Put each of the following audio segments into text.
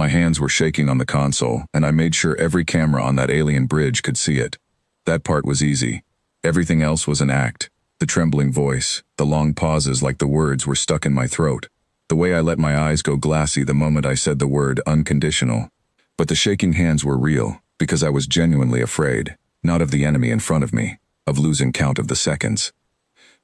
My hands were shaking on the console, and I made sure every camera on that alien bridge could see it. That part was easy. Everything else was an act. The trembling voice, the long pauses like the words were stuck in my throat, the way I let my eyes go glassy the moment I said the word unconditional. But the shaking hands were real, because I was genuinely afraid, not of the enemy in front of me, of losing count of the seconds.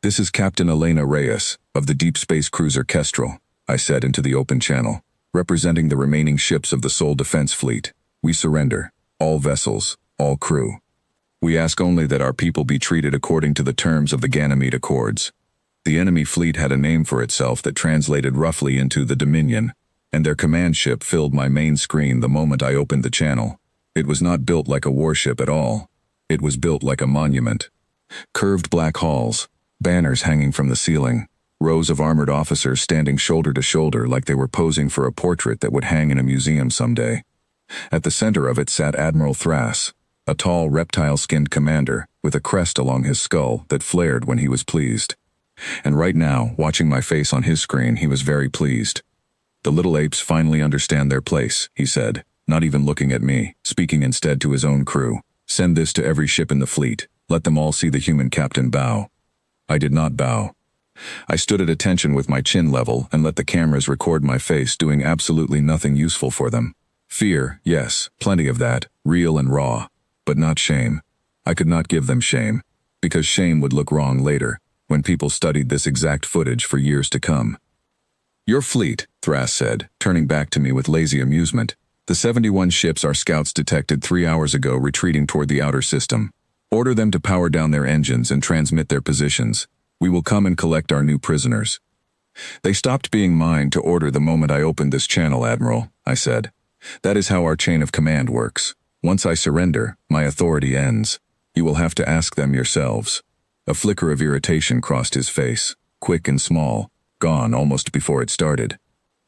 "This is Captain Elena Reyes, of the Deep Space Cruiser Kestrel," I said into the open channel, representing the remaining ships of the Sol Defense Fleet. "We surrender. All vessels, all crew. We ask only that our people be treated according to the terms of the Ganymede Accords." The enemy fleet had a name for itself that translated roughly into the Dominion, and their command ship filled my main screen the moment I opened the channel. It was not built like a warship at all. It was built like a monument. Curved black halls, banners hanging from the ceiling, rows of armored officers standing shoulder to shoulder like they were posing for a portrait that would hang in a museum someday. At the center of it sat Admiral Thras, a tall, reptile-skinned commander with a crest along his skull that flared when he was pleased. And right now, watching my face on his screen, he was very pleased. "The little apes finally understand their place," he said, not even looking at me, speaking instead to his own crew. "Send this to every ship in the fleet. Let them all see the human captain bow." I did not bow. I stood at attention with my chin level and let the cameras record my face doing absolutely nothing useful for them. Fear, yes, plenty of that, real and raw. But not shame. I could not give them shame, because shame would look wrong later, when people studied this exact footage for years to come. "Your fleet," Thras said, turning back to me with lazy amusement. "The 71 ships our scouts detected 3 hours ago retreating toward the outer system. Order them to power down their engines and transmit their positions. We will come and collect our new prisoners." "They stopped being mine to order the moment I opened this channel, Admiral," I said. "That is how our chain of command works. Once I surrender, my authority ends. You will have to ask them yourselves." A flicker of irritation crossed his face, quick and small, gone almost before it started.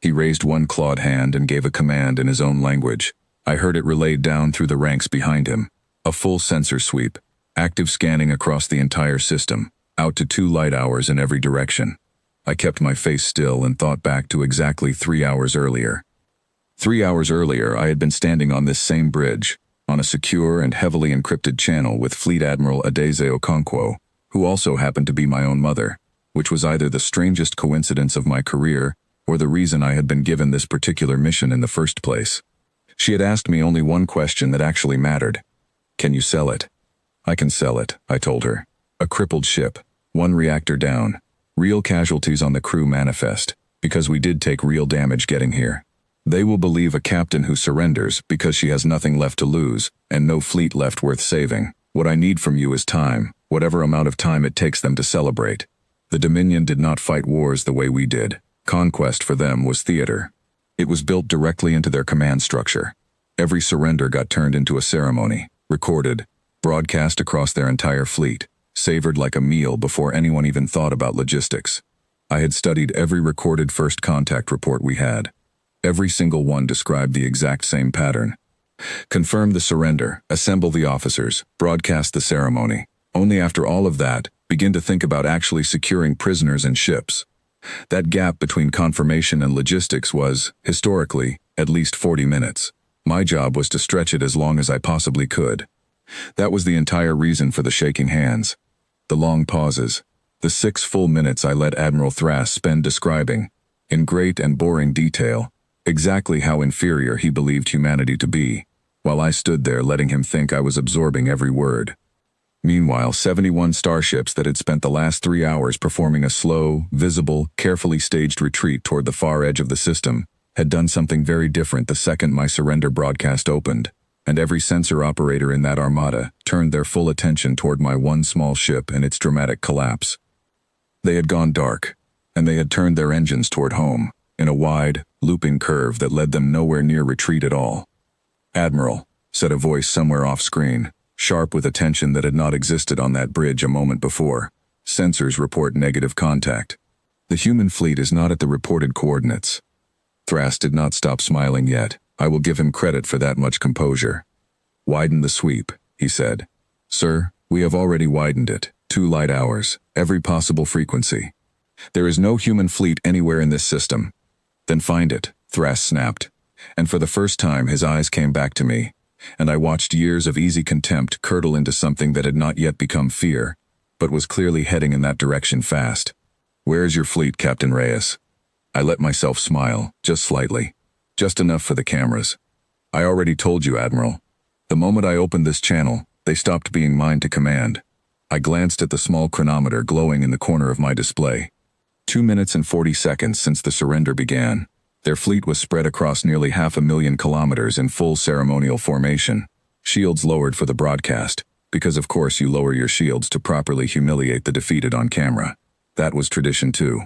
He raised one clawed hand and gave a command in his own language. I heard it relayed down through the ranks behind him. A full sensor sweep, active scanning across the entire system, out to 2 light hours in every direction. I kept my face still and thought back to exactly 3 hours earlier. 3 hours earlier, I had been standing on this same bridge, on a secure and heavily encrypted channel with Fleet Admiral Adeze Okonkwo, who also happened to be my own mother, which was either the strangest coincidence of my career or the reason I had been given this particular mission in the first place. She had asked me only one question that actually mattered. "Can you sell it?" "I can sell it," I told her. "A crippled ship, 1 reactor down, real casualties on the crew manifest, because we did take real damage getting here. They will believe a captain who surrenders because she has nothing left to lose and no fleet left worth saving. What I need from you is time, whatever amount of time it takes them to celebrate. The Dominion did not fight wars the way we did. Conquest for them was theater. It was built directly into their command structure. Every surrender got turned into a ceremony, recorded, broadcast across their entire fleet, savored like a meal before anyone even thought about logistics. I had studied every recorded first contact report we had. Every single one described the exact same pattern. Confirm the surrender, assemble the officers, broadcast the ceremony. Only after all of that, begin to think about actually securing prisoners and ships. That gap between confirmation and logistics was, historically, at least 40 minutes. My job was to stretch it as long as I possibly could. That was the entire reason for the shaking hands. The long pauses. The 6 full minutes I let Admiral Thras spend describing, in great and boring detail, exactly how inferior he believed humanity to be, while I stood there letting him think I was absorbing every word. Meanwhile, 71 starships that had spent the last 3 hours performing a slow, visible, carefully staged retreat toward the far edge of the system had done something very different the second my surrender broadcast opened, and every sensor operator in that armada turned their full attention toward my one small ship and its dramatic collapse. They had gone dark, and they had turned their engines toward home, in a wide, looping curve that led them nowhere near retreat at all. "Admiral," said a voice somewhere off-screen, sharp with a tension that had not existed on that bridge a moment before. "Sensors report negative contact. The human fleet is not at the reported coordinates." Thras did not stop smiling yet. I will give him credit for that much composure. "Widen the sweep," he said. "Sir, we have already widened it. 2 light hours, every possible frequency. There is no human fleet anywhere in this system." "Then find it," Thras snapped. And for the first time his eyes came back to me, and I watched years of easy contempt curdle into something that had not yet become fear, but was clearly heading in that direction fast. "Where is your fleet, Captain Reyes?" I let myself smile, just slightly. "Just enough for the cameras." "I already told you, Admiral. The moment I opened this channel, they stopped being mine to command." I glanced at the small chronometer glowing in the corner of my display. 2 minutes and 40 seconds since the surrender began. Their fleet was spread across nearly 500,000 kilometers in full ceremonial formation. Shields lowered for the broadcast, because of course you lower your shields to properly humiliate the defeated on camera. That was tradition too.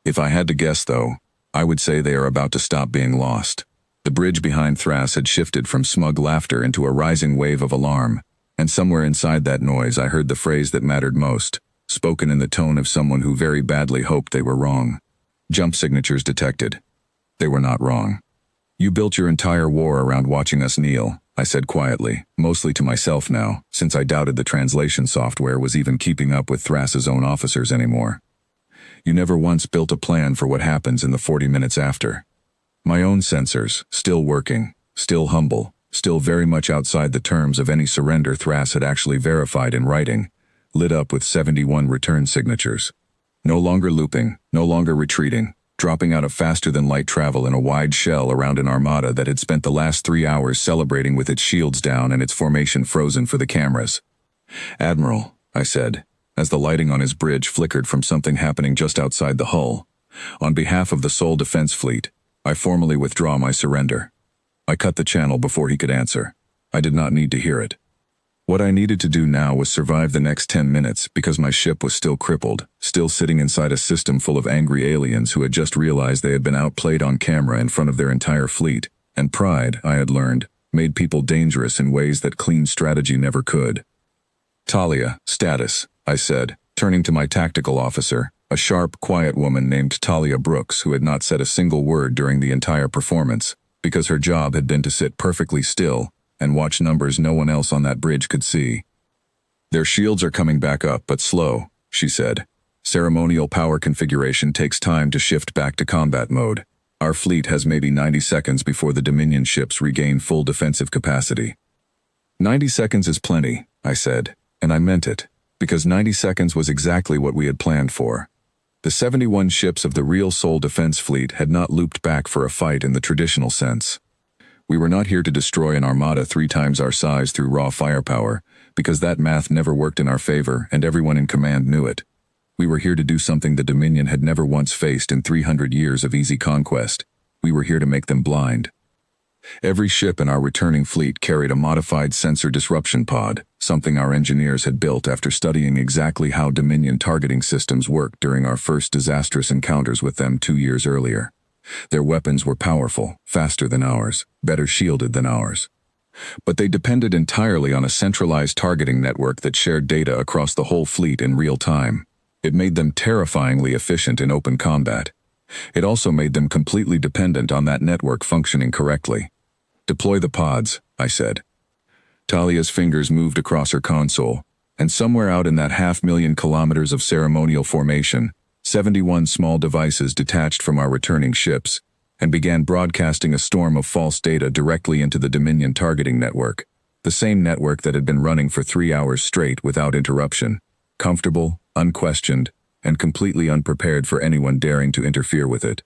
If I had to guess though, I would say they are about to stop being lost. The bridge behind Thras had shifted from smug laughter into a rising wave of alarm, and somewhere inside that noise I heard the phrase that mattered most, spoken in the tone of someone who very badly hoped they were wrong. "Jump signatures detected." They were not wrong. "You built your entire war around watching us kneel," I said quietly, mostly to myself now, since I doubted the translation software was even keeping up with Thras's own officers anymore. "You never once built a plan for what happens in the 40 minutes after." My own sensors, still working, still humble, still very much outside the terms of any surrender Thras had actually verified in writing, lit up with 71 return signatures. No longer looping, no longer retreating, dropping out of faster-than-light travel in a wide shell around an armada that had spent the last 3 hours celebrating with its shields down and its formation frozen for the cameras. "Admiral," I said, as the lighting on his bridge flickered from something happening just outside the hull, "on behalf of the Sol Defense Fleet, I formally withdraw my surrender." I cut the channel before he could answer. I did not need to hear it. What I needed to do now was survive the next 10 minutes because my ship was still crippled, still sitting inside a system full of angry aliens who had just realized they had been outplayed on camera in front of their entire fleet, and pride, I had learned, made people dangerous in ways that clean strategy never could. "Talia, status," I said, turning to my tactical officer, a sharp, quiet woman named Talia Brooks who had not said a single word during the entire performance, because her job had been to sit perfectly still and watch numbers no one else on that bridge could see. "Their shields are coming back up, but slow," she said. "Ceremonial power configuration takes time to shift back to combat mode. Our fleet has maybe 90 seconds before the Dominion ships regain full defensive capacity." 90 seconds is plenty, I said, and I meant it, because 90 seconds was exactly what we had planned for. The 71 ships of the real Sol Defense Fleet had not looped back for a fight in the traditional sense. We were not here to destroy an armada 3 times our size through raw firepower, because that math never worked in our favor and everyone in command knew it. We were here to do something the Dominion had never once faced in 300 years of easy conquest. We were here to make them blind. Every ship in our returning fleet carried a modified sensor disruption pod, something our engineers had built after studying exactly how Dominion targeting systems worked during our first disastrous encounters with them 2 years earlier. Their weapons were powerful, faster than ours, better shielded than ours. But they depended entirely on a centralized targeting network that shared data across the whole fleet in real time. It made them terrifyingly efficient in open combat. It also made them completely dependent on that network functioning correctly. "Deploy the pods," I said. Talia's fingers moved across her console, and somewhere out in that 500,000 kilometers of ceremonial formation, 71 small devices detached from our returning ships and began broadcasting a storm of false data directly into the Dominion targeting network, the same network that had been running for 3 hours straight without interruption, comfortable, unquestioned, and completely unprepared for anyone daring to interfere with it.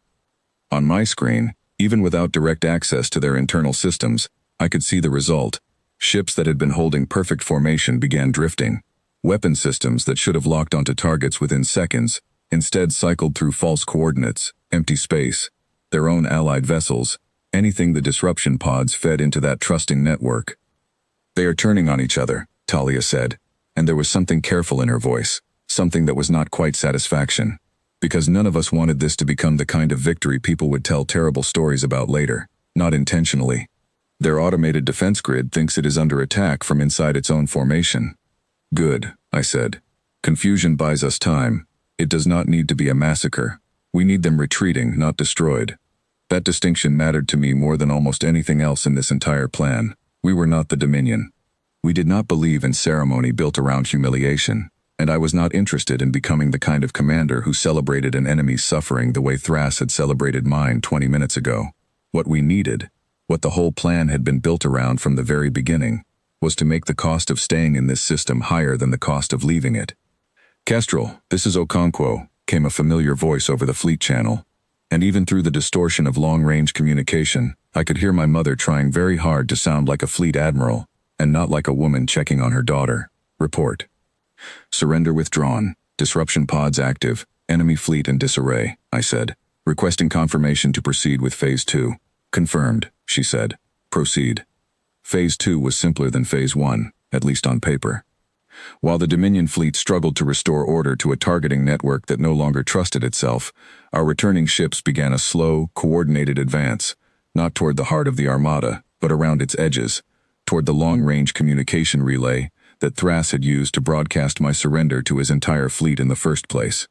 On my screen, even without direct access to their internal systems, I could see the result. Ships that had been holding perfect formation began drifting. Weapon systems that should have locked onto targets within seconds instead cycled through false coordinates, empty space, their own allied vessels, anything the disruption pods fed into that trusting network. "They are turning on each other," Talia said, and there was something careful in her voice, something that was not quite satisfaction, because none of us wanted this to become the kind of victory people would tell terrible stories about later, not intentionally. "Their automated defense grid thinks it is under attack from inside its own formation." "Good," I said. "Confusion buys us time. It does not need to be a massacre. We need them retreating, not destroyed." That distinction mattered to me more than almost anything else in this entire plan. We were not the Dominion. We did not believe in ceremony built around humiliation, and I was not interested in becoming the kind of commander who celebrated an enemy's suffering the way Thras had celebrated mine 20 minutes ago. What we needed What the whole plan had been built around from the very beginning was to make the cost of staying in this system higher than the cost of leaving it. "Kestrel, this is Okonkwo," came a familiar voice over the fleet channel, and even through the distortion of long-range communication, I could hear my mother trying very hard to sound like a fleet admiral, and not like a woman checking on her daughter. "Report. Surrender withdrawn. Disruption pods active. Enemy fleet in disarray," I said. "Requesting confirmation to proceed with Phase 2. "Confirmed," she said. "Proceed." Phase 2 was simpler than Phase 1, at least on paper. While the Dominion fleet struggled to restore order to a targeting network that no longer trusted itself, our returning ships began a slow, coordinated advance, not toward the heart of the Armada, but around its edges, toward the long-range communication relay that Thras had used to broadcast my surrender to his entire fleet in the first place.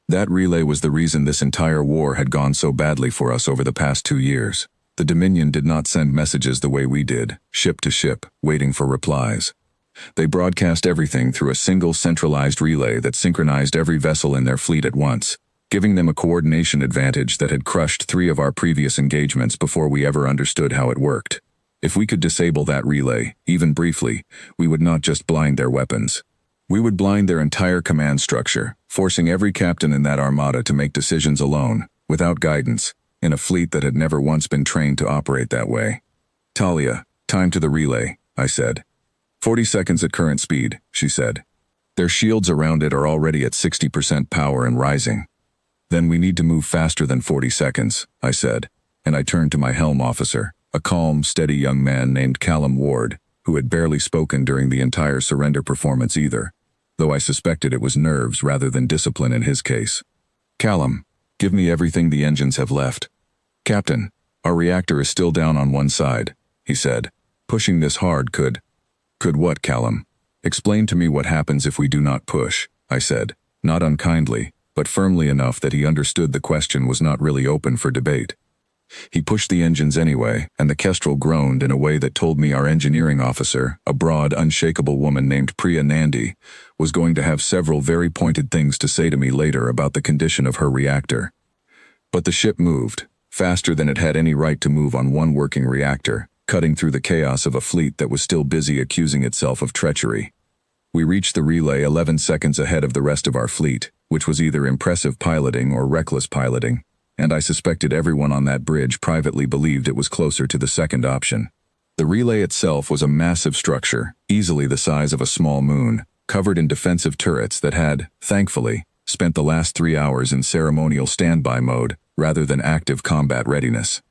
That relay was the reason this entire war had gone so badly for us over the past 2 years. The Dominion did not send messages the way we did, ship to ship, waiting for replies. They broadcast everything through a single centralized relay that synchronized every vessel in their fleet at once, giving them a coordination advantage that had crushed 3 of our previous engagements before we ever understood how it worked. If we could disable that relay, even briefly, we would not just blind their weapons. We would blind their entire command structure, forcing every captain in that armada to make decisions alone, without guidance, in a fleet that had never once been trained to operate that way. "Talia, time to the relay," I said. 40 seconds at current speed," she said. "Their shields around it are already at 60% power and rising." "Then we need to move faster than 40 seconds, I said, and I turned to my helm officer, a calm, steady young man named Callum Ward, who had barely spoken during the entire surrender performance either, though I suspected it was nerves rather than discipline in his case. "Callum, give me everything the engines have left." "Captain, our reactor is still down on one side," he said. "Pushing this hard could..." "Could what, Callum? Explain to me what happens if we do not push," I said, not unkindly, but firmly enough that he understood the question was not really open for debate. He pushed the engines anyway, and the Kestrel groaned in a way that told me our engineering officer, a broad, unshakable woman named Priya Nandi, was going to have several very pointed things to say to me later about the condition of her reactor. But the ship moved, faster than it had any right to move on one working reactor, cutting through the chaos of a fleet that was still busy accusing itself of treachery. We reached the relay 11 seconds ahead of the rest of our fleet, which was either impressive piloting or reckless piloting, and I suspected everyone on that bridge privately believed it was closer to the second option. The relay itself was a massive structure, easily the size of a small moon, covered in defensive turrets that had, thankfully, spent the last 3 hours in ceremonial standby mode rather than active combat readiness.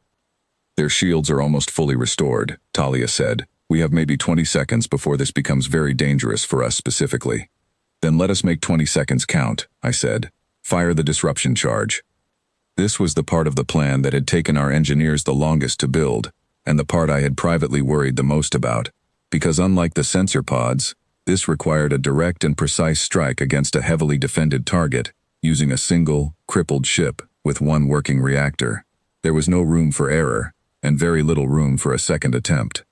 "Their shields are almost fully restored," Talia said. "We have maybe 20 seconds before this becomes very dangerous for us specifically." "Then let us make 20 seconds count," I said. "Fire the disruption charge." This was the part of the plan that had taken our engineers the longest to build, and the part I had privately worried the most about, because unlike the sensor pods, this required a direct and precise strike against a heavily defended target, using a single, crippled ship with one working reactor. There was no room for error, and very little room for a second attempt.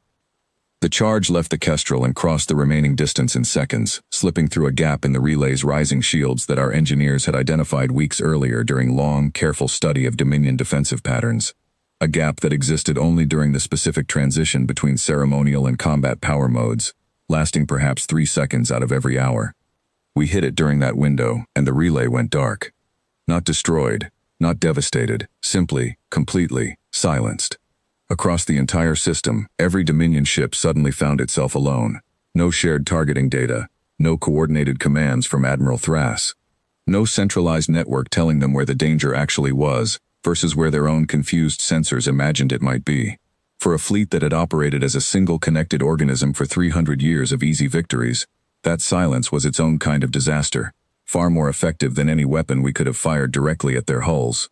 The charge left the Kestrel and crossed the remaining distance in seconds, slipping through a gap in the relay's rising shields that our engineers had identified weeks earlier during long, careful study of Dominion defensive patterns. A gap that existed only during the specific transition between ceremonial and combat power modes, lasting perhaps 3 seconds out of every hour. We hit it during that window, and the relay went dark. Not destroyed, not devastated, simply, completely, silenced. Across the entire system, every Dominion ship suddenly found itself alone. No shared targeting data, no coordinated commands from Admiral Thras, no centralized network telling them where the danger actually was versus where their own confused sensors imagined it might be. For a fleet that had operated as a single connected organism for 300 years of easy victories, that silence was its own kind of disaster, far more effective than any weapon we could have fired directly at their hulls.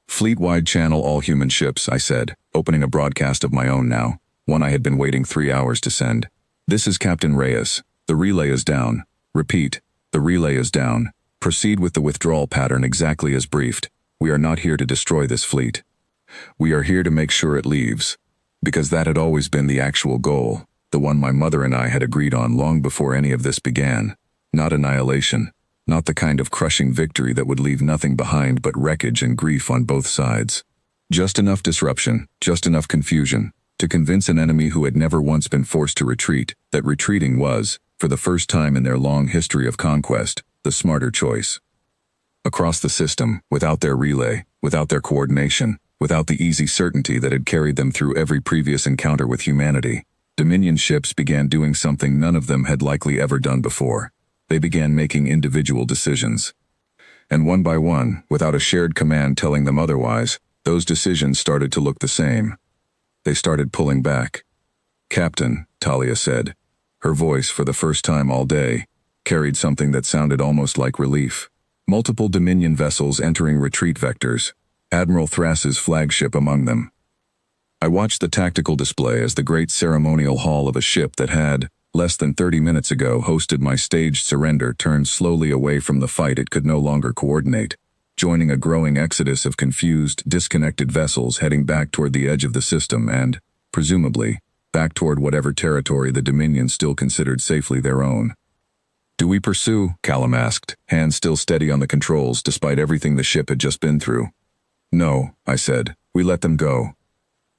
"Fleet-wide channel all human ships," I said, opening a broadcast of my own now, one I had been waiting 3 hours to send. "This is Captain Reyes. The relay is down. Repeat, the relay is down. Proceed with the withdrawal pattern exactly as briefed. We are not here to destroy this fleet. We are here to make sure it leaves." Because that had always been the actual goal, the one my mother and I had agreed on long before any of this began. Not annihilation. Not the kind of crushing victory that would leave nothing behind but wreckage and grief on both sides. Just enough disruption, just enough confusion, to convince an enemy who had never once been forced to retreat that retreating was, for the first time in their long history of conquest, the smarter choice. Across the system, without their relay, without their coordination, without the easy certainty that had carried them through every previous encounter with humanity, Dominion ships began doing something none of them had likely ever done before. They began making individual decisions. And one by one, without a shared command telling them otherwise, those decisions started to look the same. They started pulling back. "Captain," Talia said. Her voice, for the first time all day, carried something that sounded almost like relief. Multiple Dominion vessels entering retreat vectors, Admiral Thras's flagship among them. I watched the tactical display as the great ceremonial hall of a ship that had, less than 30 minutes ago, hosted my staged surrender turned slowly away from the fight it could no longer coordinate, joining a growing exodus of confused, disconnected vessels heading back toward the edge of the system and, presumably, back toward whatever territory the Dominion still considered safely their own. "Do we pursue?" Callum asked, hands still steady on the controls despite everything the ship had just been through. "No," I said. "We let them go."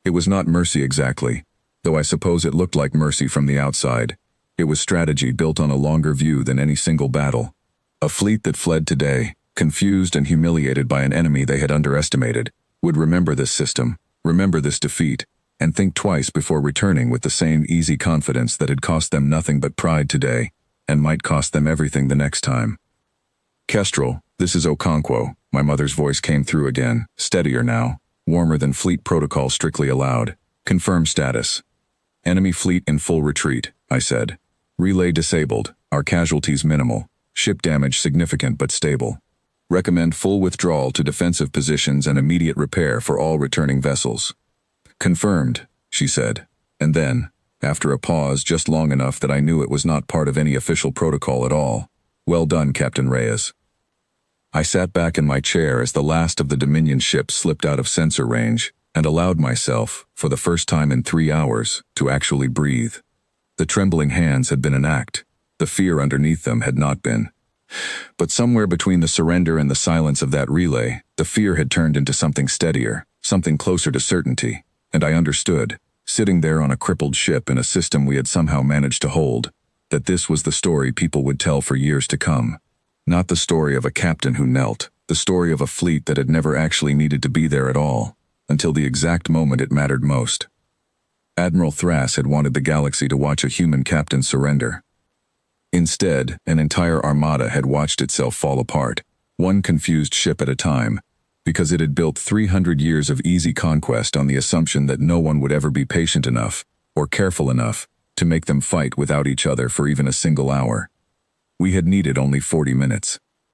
It was not mercy exactly, though I suppose it looked like mercy from the outside. It was strategy built on a longer view than any single battle. A fleet that fled today, confused and humiliated by an enemy they had underestimated, would remember this system, remember this defeat, and think twice before returning with the same easy confidence that had cost them nothing but pride today, and might cost them everything the next time. "Kestrel, this is Okonkwo," my mother's voice came through again, steadier now, warmer than fleet protocol strictly allowed. "Confirm status." "Enemy fleet in full retreat," I said. "Relay disabled, our casualties minimal, ship damage significant but stable. Recommend full withdrawal to defensive positions and immediate repair for all returning vessels." "Confirmed," she said, and then, after a pause just long enough that I knew it was not part of any official protocol at all, "Well done, Captain Reyes." I sat back in my chair as the last of the Dominion ships slipped out of sensor range and allowed myself, for the first time in 3 hours, to actually breathe. The trembling hands had been an act. The fear underneath them had not been. But somewhere between the surrender and the silence of that relay, the fear had turned into something steadier, something closer to certainty, and I understood, sitting there on a crippled ship in a system we had somehow managed to hold, that this was the story people would tell for years to come. Not the story of a captain who knelt, the story of a fleet that had never actually needed to be there at all, until the exact moment it mattered most. Admiral Thras had wanted the galaxy to watch a human captain surrender. Instead, an entire armada had watched itself fall apart, one confused ship at a time, because it had built 300 years of easy conquest on the assumption that no one would ever be patient enough, or careful enough, to make them fight without each other for even a single hour. We had needed only 40 minutes.